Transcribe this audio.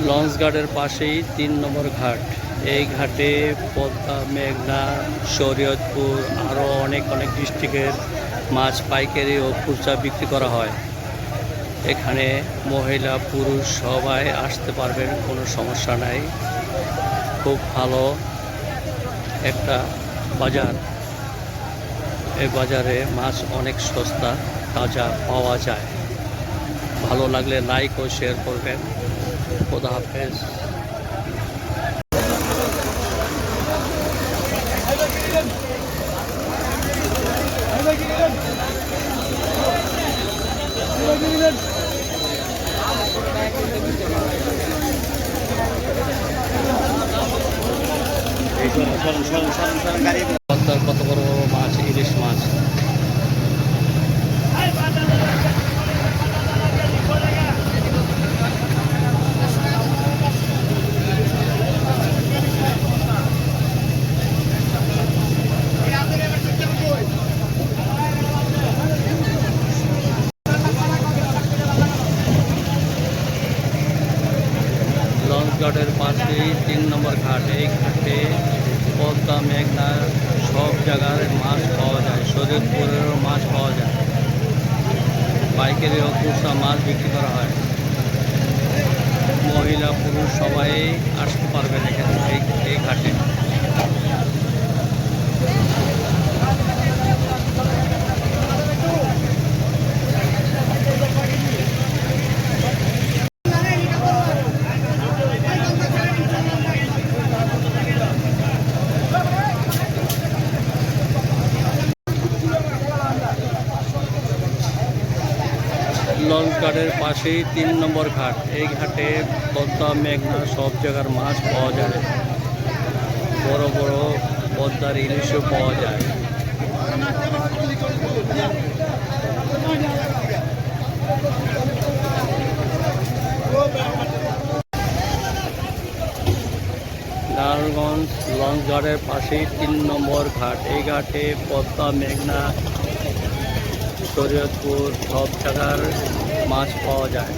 Launch ঘাটের পাশেই ৩ নম্বর ঘাট। এই ঘাটে পদ্মা, মেঘনা, শরীয়তপুর আরও অনেক ডিস্ট্রিক্টের মাছ পাইকারি ও খুচরা বিক্রি করা হয়। এখানে মহিলা পুরুষ সবাই আসতে পারবেন, কোনো সমস্যা নাই। খুব ভালো একটা বাজার। এই বাজারে মাছ অনেক সস্তা, তাজা পাওয়া যায়। ভালো লাগলে লাইক ও শেয়ার করবেন। খোদা হাফেজ। কত বড় মাছ, ইলিশ মাছ। লঞ্চ ঘাটের পাশেই ৩ নম্বর ঘাট। এই ঘাটে পদ্মা, মেঘনা সব জায়গার মাছ পাওয়া যায়। শরীয়তপুরেরও মাছ পাওয়া যায়। পাইকারি ও খুচরা মাছ বিক্রি করা হয়। মহিলা পুরুষ সবাই আসতে পারবেন এখানে, এই ঘাটে। লঞ্চ ঘাটের পাশেই ৩ নম্বর ঘাট। এই ঘাটে পদ্মা, মেঘনা সব জায়গার মাছ পাওয়া যায়। বড় বড় পদ্মার ইলিশও পাওয়া যায়। নারায়ণগঞ্জ লঞ্চ ঘাটের পাশেই ৩ নম্বর ঘাট। এই ঘাটে পদ্মা, মেঘনা, শরীয়তপুর সব জায়গার মাছ পাওয়া যায়।